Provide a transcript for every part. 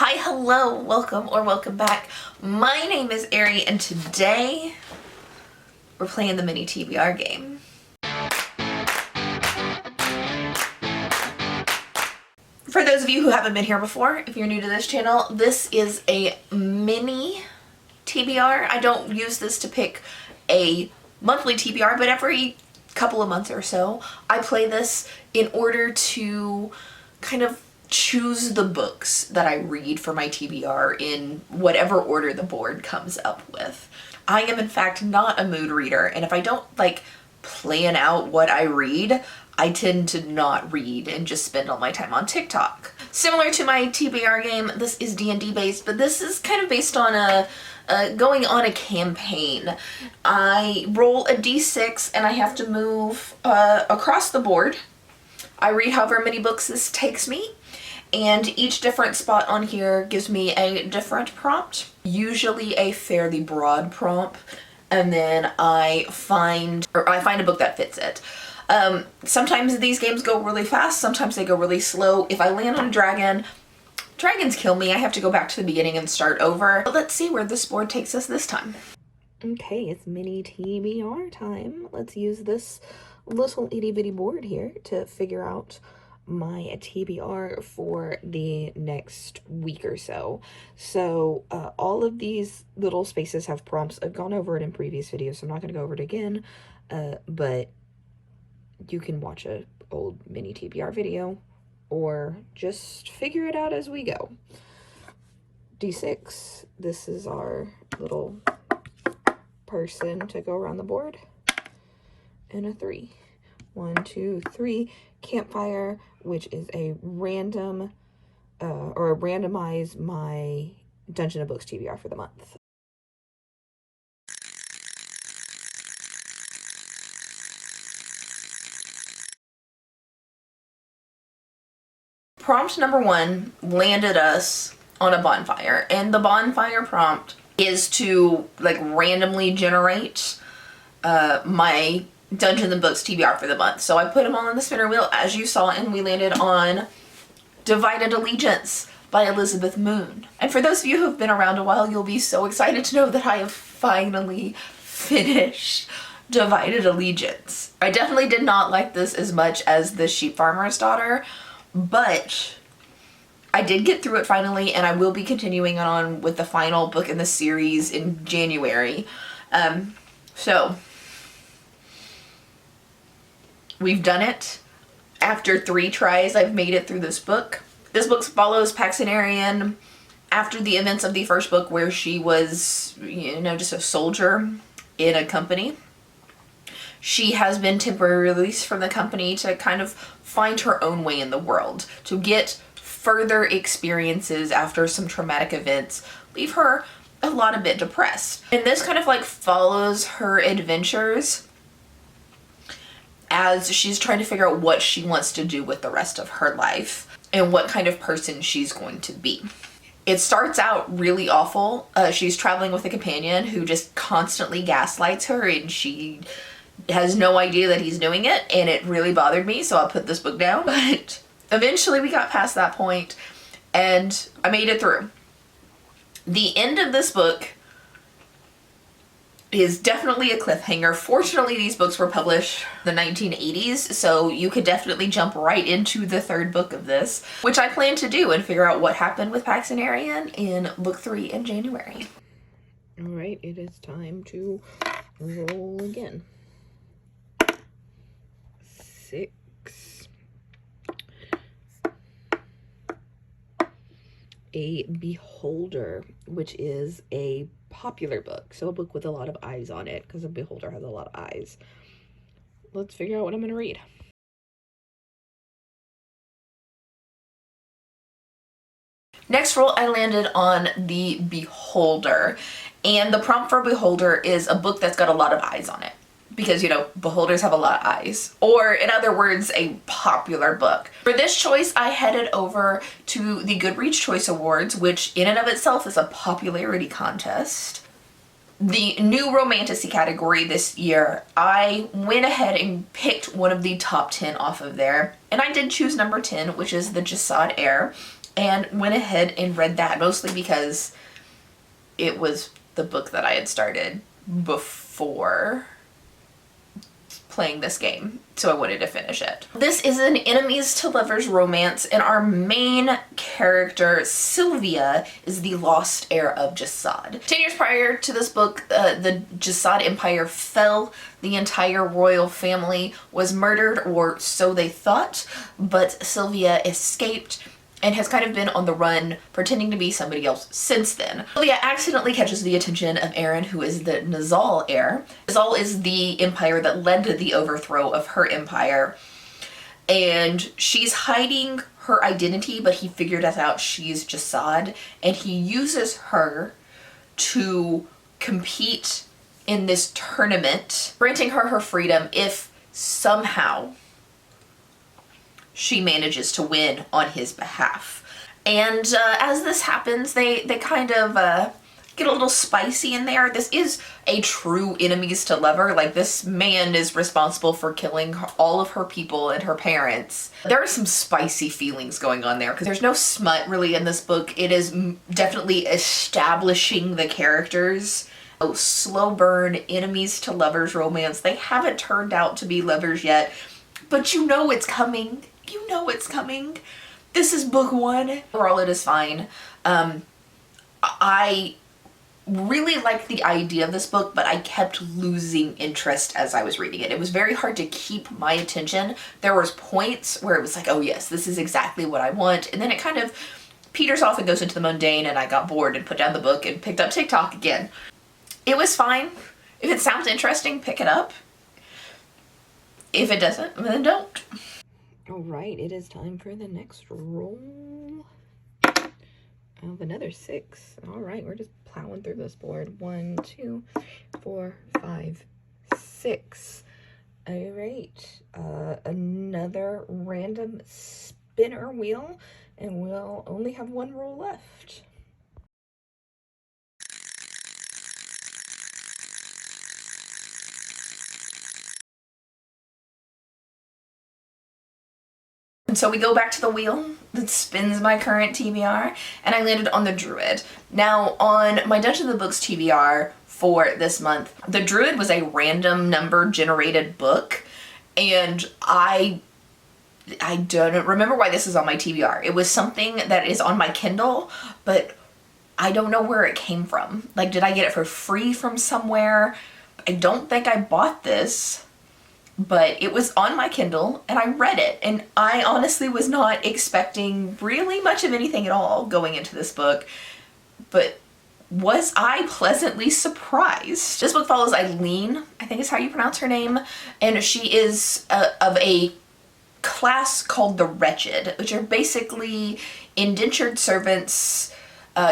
Hi, hello, welcome or welcome back. My name is Ari and today we're playing the mini TBR game. For those of you who haven't been here before, if you're new to this channel, this is a mini TBR. I don't use this to pick a monthly TBR, but every couple of months or so, I play this in order to kind of choose the books that I read for my TBR in whatever order the board comes up with. I am in fact not a mood reader, and if I don't plan out what I read, I tend to not read and just spend all my time on TikTok. Similar to my TBR game, this is D&D based, but this is kind of based on going on a campaign. I roll a d6 and I have to move across the board. I read however many books this takes me, and each different spot on here gives me a different prompt, usually a fairly broad prompt, and then I find a book that fits it. Sometimes these games go really fast, sometimes they go really slow. If I land on a dragon, dragons kill me. I have to go back to the beginning and start over. But let's see where this board takes us this time. Okay, it's mini TBR time. Let's use this little itty bitty board here to figure out my TBR for the next week or so. So all of these little spaces have prompts. I've gone over it in previous videos, so I'm not going to go over it again, but you can watch a old mini TBR video or just figure it out as we go. D6, this is our little person to go around the board, and a 3. 1, 2, 3. Campfire, which is a random or randomize my Dungeon of Books TBR for the month. Prompt number 1 landed us on a bonfire, and the bonfire prompt is to randomly generate my Dungeon of Books TBR for the month. So I put them all on the spinner wheel as you saw, and we landed on Divided Allegiance by Elizabeth Moon. And for those of you who've been around a while, you'll be so excited to know that I have finally finished Divided Allegiance. I definitely did not like this as much as The Sheep Farmer's Daughter, but I did get through it finally, and I will be continuing on with the final book in the series in January. So we've done it. After 3 tries, I've made it through this book. This book follows Paxenarian after the events of the first book, where she was, just a soldier in a company. She has been temporarily released from the company to kind of find her own way in the world, to get further experiences after some traumatic events leave her a bit depressed. And this kind of follows her adventures as she's trying to figure out what she wants to do with the rest of her life and what kind of person she's going to be. It starts out really awful. She's traveling with a companion who just constantly gaslights her, and she has no idea that he's doing it, and it really bothered me, so I put this book down. But eventually we got past that point and I made it through. The end of this book is definitely a cliffhanger. Fortunately, these books were published in the 1980s, so you could definitely jump right into the 3rd book of this, which I plan to do and figure out what happened with Paxenarian in book 3 in January. All right, it is time to roll again. 6. A Beholder, which is a popular book, so a book with a lot of eyes on it, because a beholder has a lot of eyes. Let's figure out what I'm going to read. Next roll, I landed on The Beholder, and the prompt for Beholder is a book that's got a lot of eyes on it, because beholders have a lot of eyes, or in other words, a popular book. For this choice, I headed over to the Goodreads Choice Awards, which in and of itself is a popularity contest. The new romantasy category this year, I went ahead and picked one of the top 10 off of there, and I did choose number 10, which is The Jasad Heir. and went ahead and read that, mostly because it was the book that I had started before playing this game, so I wanted to finish it. This is an enemies to lovers romance, and our main character, Sylvia, is the lost heir of Jasad. 10 years prior to this book, the Jasad Empire fell. The entire royal family was murdered, or so they thought, but Sylvia escaped and has kind of been on the run, pretending to be somebody else since then. Sylvia accidentally catches the attention of Aaron, who is the Nizal heir. Nizal is the empire that led to the overthrow of her empire, and she's hiding her identity, but he figured out she's Jasad, and he uses her to compete in this tournament, granting her her freedom if somehow she manages to win on his behalf. And as this happens, they kind of get a little spicy in there. This is a true enemies to lover. Like, this man is responsible for killing all of her people and her parents. There are some spicy feelings going on there, because there's no smut really in this book. It is definitely establishing the characters. Oh, slow burn enemies to lovers romance. They haven't turned out to be lovers yet, but you know it's coming. You know it's coming. This is book one. Overall, it is fine. I really liked the idea of this book, but I kept losing interest as I was reading it. It was very hard to keep my attention. There was points where it was like, oh yes, this is exactly what I want. And then it kind of peters off and goes into the mundane, and I got bored and put down the book and picked up TikTok again. It was fine. If it sounds interesting, pick it up. If it doesn't, then don't. All right, it is time for the next roll of another 6. All right, we're just plowing through this board. 1, 2, 4, 5, 6. All right, another random spinner wheel, and we'll only have one roll left. And so we go back to the wheel that spins my current TBR, and I landed on the Druid. Now, on my Dungeon of the Books TBR for this month, the Druid was a random number generated book, and I don't remember why this is on my TBR. It was something that is on my Kindle, but I don't know where it came from. Like, did I get it for free from somewhere? I don't think I bought this, but it was on my Kindle and I read it, and I honestly was not expecting really much of anything at all going into this book, but was I pleasantly surprised. This book follows Eileen, I think is how you pronounce her name, and she is of a class called the Wretched, which are basically indentured servants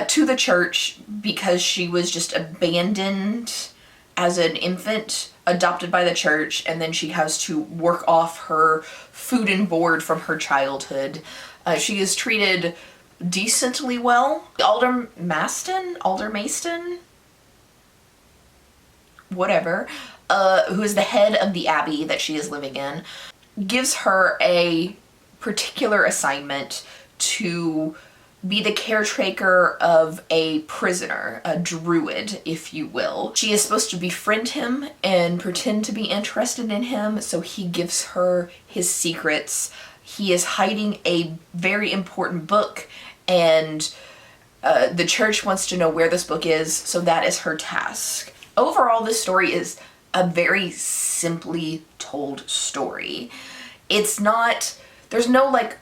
to the church because she was just abandoned as an infant, adopted by the church, and then she has to work off her food and board from her childhood. She is treated decently well. Aldermaston, whatever, who is the head of the abbey that she is living in, gives her a particular assignment to be the caretaker of a prisoner, a druid, if you will. She is supposed to befriend him and pretend to be interested in him, so he gives her his secrets. He is hiding a very important book, and the church wants to know where this book is, so that is her task. Overall, this story is a very simply told story. It's not, there's no like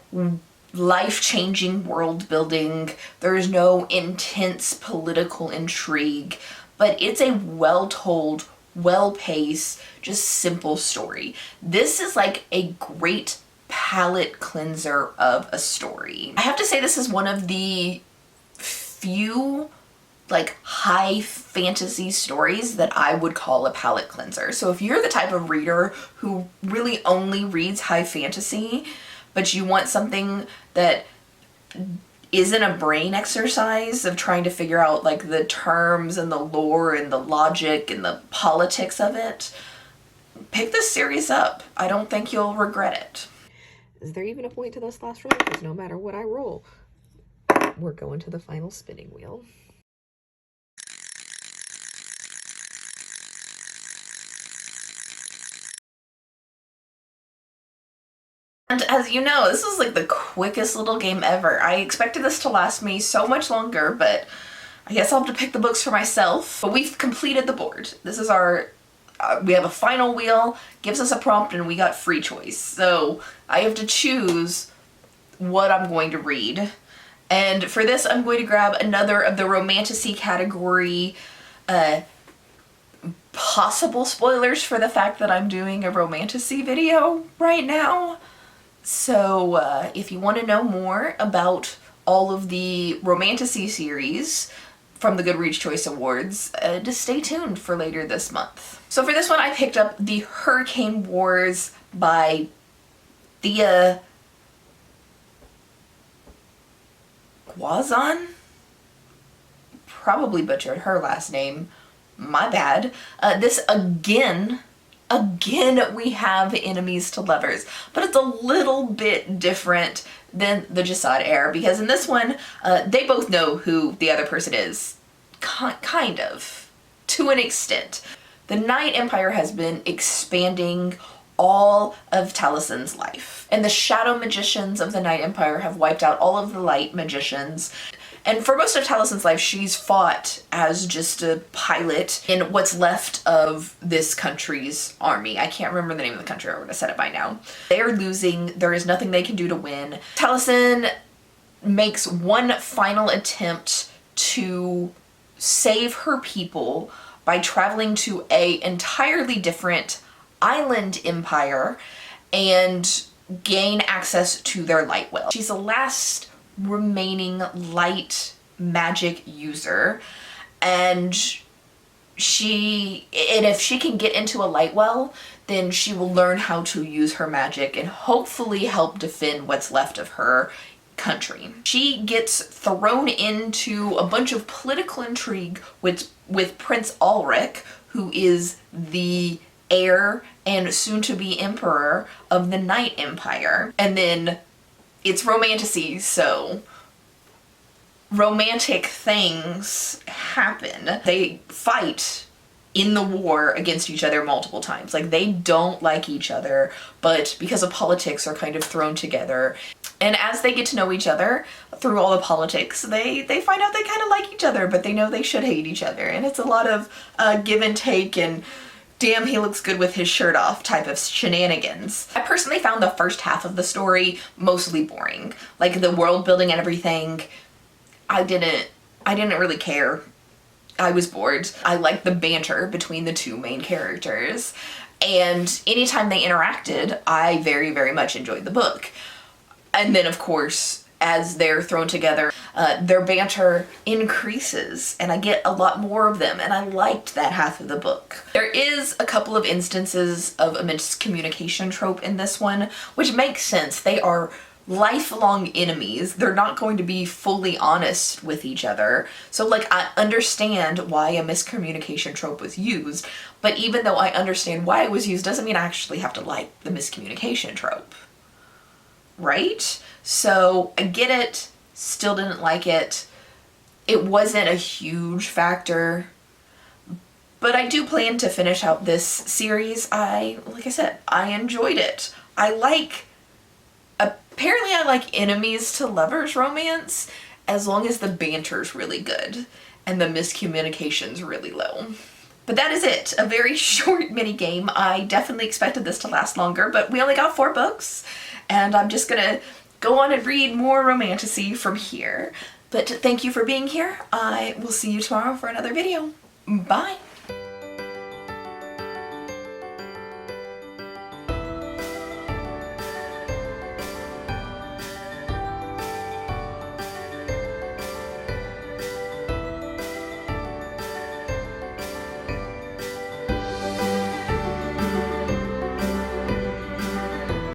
life-changing world building, there's no intense political intrigue, but it's a well-told, well-paced, just simple story. This is like a great palate cleanser of a story. I have to say this is one of the few like high fantasy stories that I would call a palate cleanser. So if you're the type of reader who really only reads high fantasy, but you want something that isn't a brain exercise of trying to figure out like the terms and the lore and the logic and the politics of it, pick this series up. I don't think you'll regret it. Is there even a point to this last roll? Because no matter what I roll, we're going to the final spinning wheel. And as you know, this is like the quickest little game ever. I expected this to last me so much longer, but I guess I'll have to pick the books for myself. But we've completed the board. This is our, we have a final wheel, gives us a prompt, and we got free choice. So I have to choose what I'm going to read. And for this, I'm going to grab another of the romantasy category, possible spoilers for the fact that I'm doing a romantasy video right now. So if you want to know more about all of the romantasy series from the Goodreads Choice Awards, just stay tuned for later this month. So for this one, I picked up The Hurricane Wars by Thea Guazon? Probably butchered her last name. My bad. This again we have enemies to lovers, but it's a little bit different than the Jasad Heir, because in this one, they both know who the other person is. Kind of. To an extent. The Night Empire has been expanding all of Talison's life, and the shadow magicians of the Night Empire have wiped out all of the light magicians. And for most of Talison's life, she's fought as just a pilot in what's left of this country's army. I can't remember the name of the country, I would have said it by now. They are losing, there is nothing they can do to win. Talison makes one final attempt to save her people by traveling to an entirely different island empire and gain access to their light well. She's the last remaining light magic user, and if she can get into a light well, then she will learn how to use her magic and hopefully help defend what's left of her country. She gets thrown into a bunch of political intrigue with Prince Ulrich, who is the heir and soon-to-be emperor of the Night Empire. And then it's romantasy, so romantic things happen. They fight in the war against each other multiple times. Like, they don't like each other, but because of politics are kind of thrown together. And as they get to know each other through all the politics, they find out they kind of like each other, but they know they should hate each other. And it's a lot of give and take and damn, he looks good with his shirt off type of shenanigans. I personally found the first half of the story mostly boring. Like, the world building and everything, I didn't really care. I was bored. I liked the banter between the two main characters, and anytime they interacted, I very, very much enjoyed the book. And then, of course, as they're thrown together, their banter increases, and I get a lot more of them, and I liked that half of the book. There is a couple of instances of a miscommunication trope in this one, which makes sense. They are lifelong enemies. They're not going to be fully honest with each other. So, like, I understand why a miscommunication trope was used, but even though I understand why it was used, doesn't mean I actually have to like the miscommunication trope. Right? So I get it, still didn't like it. It wasn't a huge factor, but I do plan to finish out this series. Like I said, I enjoyed it. Apparently I like enemies to lovers romance as long as the banter's really good and the miscommunication's really low. But that is it. A very short mini game. I definitely expected this to last longer, but we only got 4 books, and I'm just gonna go on and read more romantasy from here. But thank you for being here. I will see you tomorrow for another video. Bye!